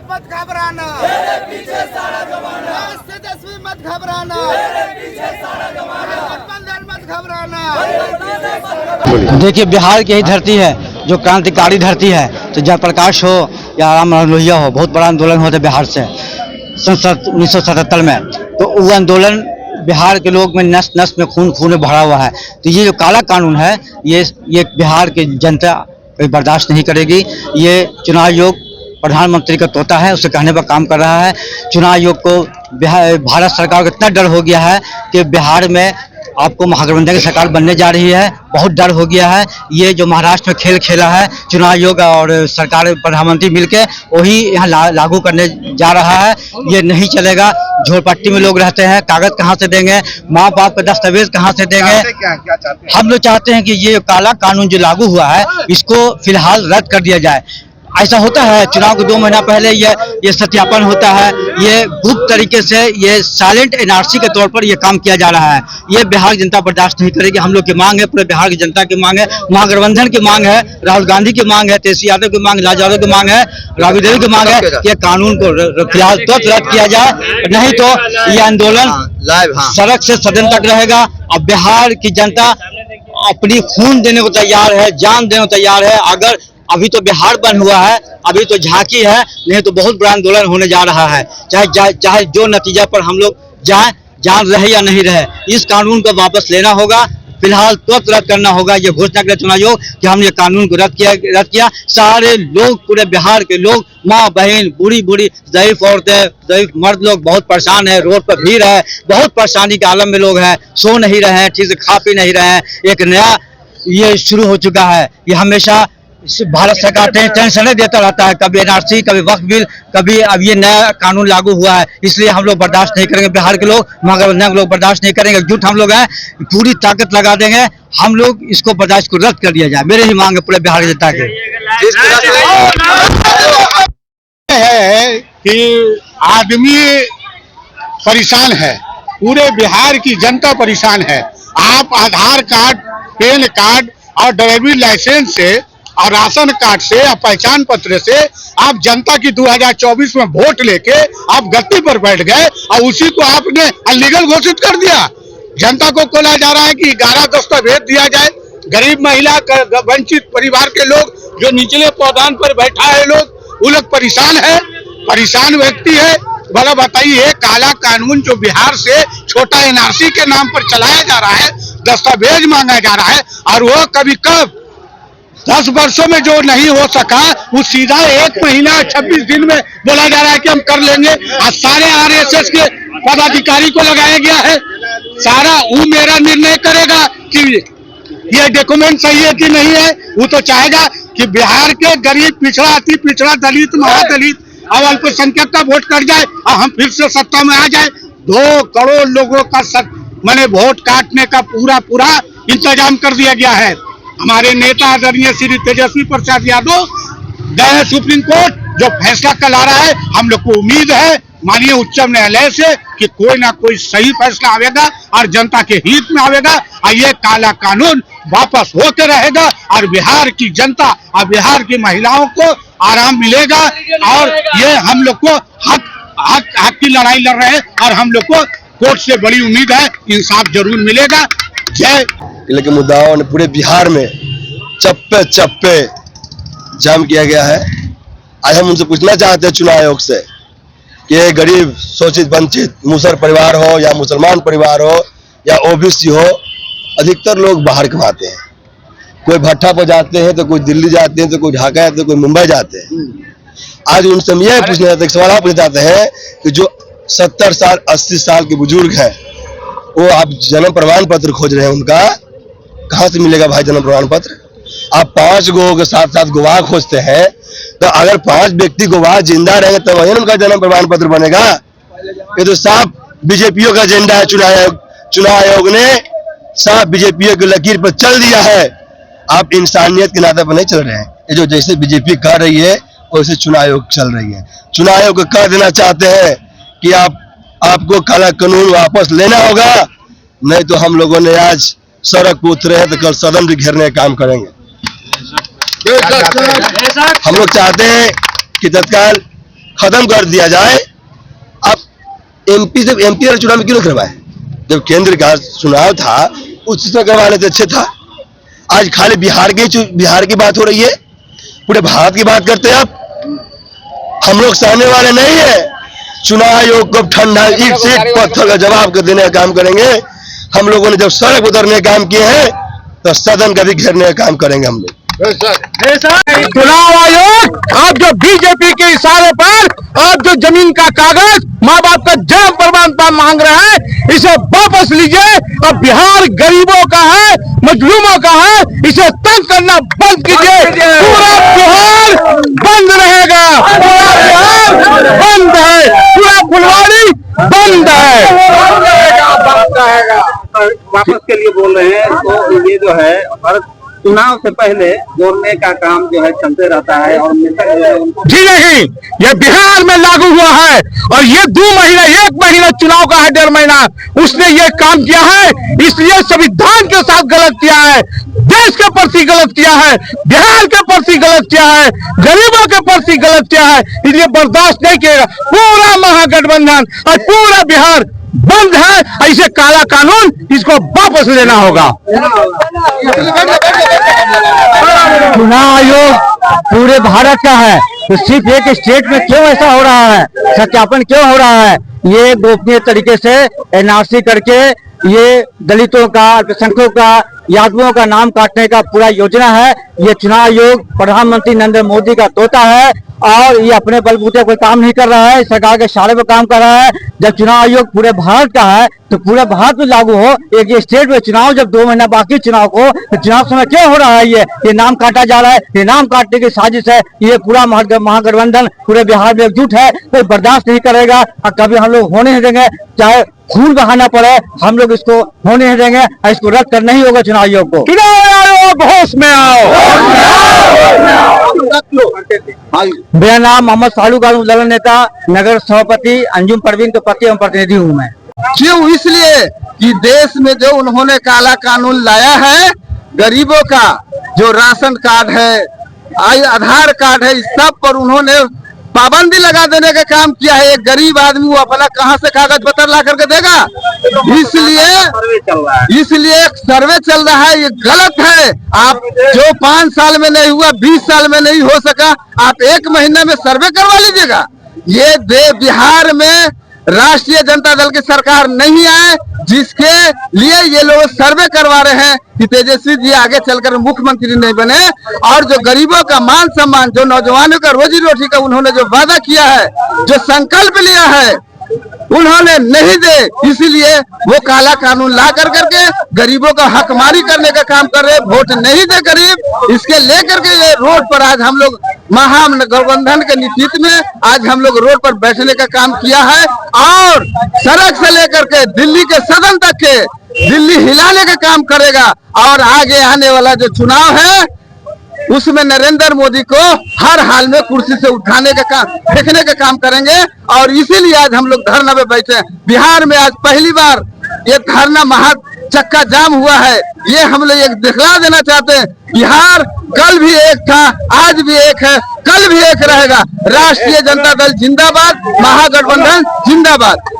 मत घबराना, पीछे सारा जमाना, तेजस्वी मत घबराना, पीछे सारा जमाना, गठबंधन मत घबराना। देखिए, बिहार की ही धरती है जो क्रांतिकारी धरती है। तो जयप्रकाश हो या राम लोहिया हो, बहुत बड़ा आंदोलन होता है बिहार से संसद 1977 में। तो वो आंदोलन बिहार के लोग में नस नस में खून में भरा हुआ है। तो ये जो काला कानून है, ये बिहार की जनता बर्दाश्त नहीं करेगी। ये चुनाव आयोग प्रधानमंत्री का तोता है, उसे कहने पर काम कर रहा है। चुनाव आयोग को भारत सरकार को इतना डर हो गया है कि बिहार में आपको महागठबंधन की सरकार बनने जा रही है, बहुत डर हो गया है। ये जो महाराष्ट्र में खेल खेला है चुनाव आयोग और सरकार प्रधानमंत्री मिलके, वही यहाँ लागू करने जा रहा है। ये नहीं चलेगा। झोपड़पट्टी में लोग रहते हैं, कागज कहाँ से देंगे, माँ बाप के दस्तावेज कहाँ से देंगे। हम लोग चाहते हैं कि ये काला कानून जो लागू हुआ है, इसको फिलहाल रद्द कर दिया जाए। ऐसा होता है, चुनाव के 2 महीना पहले ये सत्यापन होता है। ये गुप्त तरीके से, ये साइलेंट एनआरसी के तौर पर ये काम किया जा रहा है। ये बिहार की जनता बर्दाश्त नहीं करेगी। हम लोग की मांग है, पूरे बिहार की जनता की मांग है, महागठबंधन की मांग है, राहुल गांधी की मांग है, तेजस्वी यादव की मांग, लाल यादव की मांग है, राबड़ी देवी की मांग है कि कानून को फिलहाल तुरंत रद्द किया जाए, नहीं तो ये आंदोलन सड़क से सदन तक रहेगा। अब बिहार की जनता अपनी खून देने को तैयार है, जान देने को तैयार है। अगर अभी तो बिहार बंद हुआ है, अभी तो झांकी है, नहीं तो बहुत बड़ा आंदोलन होने जा रहा है। चाहे जो नतीजा पर हम लोग जान रहे या नहीं रहे, इस कानून को वापस लेना होगा। फिलहाल तुरंत रद्द करना होगा। ये घोषणा करे चुनाव आयोग कि हमने कानून को रद्द किया। सारे लोग, पूरे बिहार के लोग, माँ बहन, बूढ़ी ज़ईफ औरतें, ज़ईफ मर्द लोग बहुत परेशान है। रोड पर भीड़ है, बहुत परेशानी के आलम में लोग हैं, सो नहीं रहे हैं, ठीक से खा पी नहीं रहे हैं। एक नया ये शुरू हो चुका है। ये हमेशा भारत सरकार टेंशन देता रहता है, कभी एनआरसी, कभी वक्फ बिल, कभी अब ये नया कानून लागू हुआ है। इसलिए हम लोग बर्दाश्त नहीं करेंगे। बिहार के लोग, महागठबंधन के लोग बर्दाश्त नहीं करेंगे। एकजुट हम लोग हैं, पूरी ताकत लगा देंगे। हम लोग इसको बर्दाश्त को रद्द कर दिया जाए। मेरे ही मांग है पूरे बिहार की जनता के। है कि आदमी परेशान है, पूरे बिहार की जनता परेशान है। आप आधार कार्ड, पैन कार्ड और ड्राइविंग लाइसेंस से और राशन कार्ड से और पहचान पत्र से आप जनता की 2024 में वोट लेके आप गद्दी पर बैठ गए और उसी को आपने अनलीगल घोषित कर दिया। जनता को बोला जा रहा है कि 11 दस्तावेज दिया जाए। गरीब महिला, वंचित परिवार के लोग, जो निचले पौधान पर बैठा है लोग, वो लोग परेशान है, परेशान व्यक्ति है। भला बताइए, काला कानून जो बिहार से छोटा एनआरसी के नाम पर चलाया जा रहा है, दस्तावेज मांगा जा रहा है, और वो कभी कब 10 वर्षों में जो नहीं हो सका, वो सीधा 1 महीना 26 दिन में बोला जा रहा है कि हम कर लेंगे। और सारे आरएसएस के पदाधिकारी को लगाया गया है। सारा वो मेरा निर्णय करेगा कि ये डॉक्यूमेंट सही है कि नहीं है। वो तो चाहेगा कि बिहार के गरीब, पिछड़ा, अति पिछड़ा, दलित, महादलित और अल्पसंख्यक का वोट कट जाए और हम फिर से सत्ता में आ जाए। 2 करोड़ लोगों का मैंने वोट काटने का पूरा इंतजाम कर दिया गया है। हमारे नेता आदरणीय श्री तेजस्वी प्रसाद यादव गए सुप्रीम कोर्ट, जो फैसला कल आ रहा है, हम लोग को उम्मीद है माननीय उच्च न्यायालय से कि कोई ना कोई सही फैसला आवेगा और जनता के हित में आवेगा और ये काला कानून वापस होते रहेगा और बिहार की जनता और बिहार की महिलाओं को आराम मिलेगा। और ये हम लोग को हक की लड़ाई लड़ रहे हैं और हम लोग को कोर्ट से बड़ी उम्मीद है, इंसाफ जरूर मिलेगा। जय। लेकिन मुद्दाओं ने पूरे बिहार में चप्पे चप्पे जाम किया गया है। आज हम उनसे पूछना चाहते हैं चुनाव आयोग से कि गरीब, शोषित, वंचित, मुसर परिवार हो या मुसलमान परिवार हो या ओबीसी हो, अधिकतर लोग बाहर कमाते हैं। कोई भट्टा पर जाते हैं, तो कोई दिल्ली जाते हैं, तो कोई ढाका जाते हैं, कोई मुंबई जाते हैं। आज उनसे हम यह पूछना चाहते हैं, सवाल पूछना चाहते हैं कि जो 70 साल 80 साल के बुजुर्ग हैं, वो आप जन्म प्रमाण पत्र खोज रहे हैं, उनका कहाँ से मिलेगा भाई जन्म प्रमाण पत्र? आप 5 गो के साथ साथ गवाह खोजते हैं, तो अगर 5 व्यक्ति गवाह जिंदा रहेंगे तो वही उनका जन्म प्रमाण पत्र बनेगा। ये तो साफ बीजेपीओ का एजेंडा है। चुनाव आयोग ने साफ बीजेपी की लकीर पर चल दिया है। आप इंसानियत के नाते पर नहीं चल रहे हैं। ये जो जैसे बीजेपी कर रही है वैसे चुनाव आयोग चल रही है। चुनाव आयोग को कह देना चाहते हैं कि आपको काला कानून वापस लेना होगा, नहीं तो हम लोगों ने आज सड़क पर उतरे हैं तो कल सदन भी घेरने का काम करेंगे। हम लोग चाहते हैं कि तत्काल खत्म कर दिया जाए। अब एमपी चुनाव में क्यों करवाए? जब केंद्र का चुनाव था उस समय करवा लेते अच्छे था। आज खाली बिहार की बात हो रही है, पूरे भारत की बात करते हैं आप। हम लोग सहने वाले नहीं है। चुनाव आयोग को ठंडा ईट से पत्थर का जवाब देने का काम करेंगे। हम लोगों ने जब सड़क उतरने का काम किए हैं तो सदन का भी घेरने का काम करेंगे हम लोग। चुनाव आयोग आप जो बीजेपी के इशारे पर आप जो जमीन का कागज माँ बाप का जन्म प्रमाण मांग रहे हैं, इसे वापस लीजिए। अब बिहार गरीबों का है, मजलूमों का है, इसे तंग करना बंद कीजिए। पूरा बिहार बंद रहेगा, पूरा बिहार बंद है, पूरा फुलवाड़ी बंद है। वापस के लिए बोल रहे हैं तो ये जो है हर चुनाव से पहले जोड़ने का काम जो है चलते रहता है और जी नहीं, ये बिहार में लागू हुआ है और ये 2 महीना 1 महीना चुनाव का है, 1.5 महीना उसने ये काम किया है। इसलिए संविधान के साथ गलत किया है, देश के प्रति गलत किया है, बिहार के प्रति गलत किया है, गरीबों के प्रति गलत किया है। इसलिए बर्दाश्त नहीं किएगा। पूरा महागठबंधन और पूरा बिहार बंद है। ऐसे काला कानून इसको वापस लेना होगा। चुनाव आयोग पूरे भारत का है, तो सिर्फ एक स्टेट में क्यों ऐसा हो रहा है? सत्यापन क्यों हो रहा है? ये गोपनीय तरीके से एनआरसी करके ये दलितों का, अल्पसंख्यकों का, यादवों का नाम काटने का पूरा योजना है। ये चुनाव आयोग प्रधानमंत्री नरेंद्र मोदी का तोता है और ये अपने बलबूते कोई काम नहीं कर रहा है, सरकार के इशारे पर काम कर रहा है। जब चुनाव आयोग पूरे भारत का है तो पूरे भारत में लागू हो। एक ये स्टेट में चुनाव जब 2 महीना बाकी चुनाव को, तो चुनाव समय क्यों हो रहा है? ये नाम काटा जा रहा है, ये नाम काटने की साजिश है। ये पूरा महागठबंधन पूरे बिहार में एकजुट है, कोई बर्दाश्त नहीं करेगा और कभी हम लोग होने नहीं देंगे। चाहे खून बहाना पड़े, हम लोग इसको होने नहीं देंगे और इसको रद्द करना ही होगा चुनाव आयोग को। चुनाव आयोग होश में आओ। मेरा नाम मोहम्मद फारूक आलम, दल नेता, नगर सभापति अंजुम परवीन के पति एवं प्रतिनिधि हूँ मैं। क्यों? इसलिए कि देश में जो उन्होंने काला कानून लाया है, गरीबों का जो राशन कार्ड है, आधार कार्ड है, इस सब पर उन्होंने पाबंदी लगा देने का काम किया है। एक गरीब आदमी वो अपना कहां से कागज पत्र ला करके देगा? इसलिए एक सर्वे चल रहा है, ये गलत है। आप जो 5 साल में नहीं हुआ, 20 साल में नहीं हो सका, आप 1 महीने में सर्वे करवा लीजिएगा। ये बिहार में राष्ट्रीय जनता दल की सरकार नहीं है, जिसके लिए ये लोग सर्वे करवा रहे हैं कि तेजस्वी जी आगे चलकर मुख्यमंत्री नहीं बने। और जो गरीबों का मान सम्मान, जो नौजवानों का रोजी रोटी का उन्होंने जो वादा किया है, जो संकल्प लिया है, उन्होंने नहीं दे। इसीलिए वो काला कानून ला करके गरीबों का हकमारी करने का काम कर रहे। वोट नहीं दे गरीब, इसके लेकर के ये रोड पर आज हम लोग महागठबंधन के नेतृत्व में आज हम लोग रोड पर बैठने का काम किया है। और सड़क से लेकर के दिल्ली के सदन तक के दिल्ली हिलाने का काम करेगा। और आगे आने वाला जो चुनाव है उसमें नरेंद्र मोदी को हर हाल में कुर्सी से उठाने का काम, फेंकने का काम करेंगे। और इसीलिए आज हम लोग धरना पे बैठे हैं। बिहार में आज पहली बार ये धरना महा चक्का जाम हुआ है। ये हम लोग एक दिखला देना चाहते हैं, बिहार कल भी एक था, आज भी एक है, कल भी एक रहेगा। राष्ट्रीय जनता दल जिंदाबाद, महागठबंधन जिंदाबाद।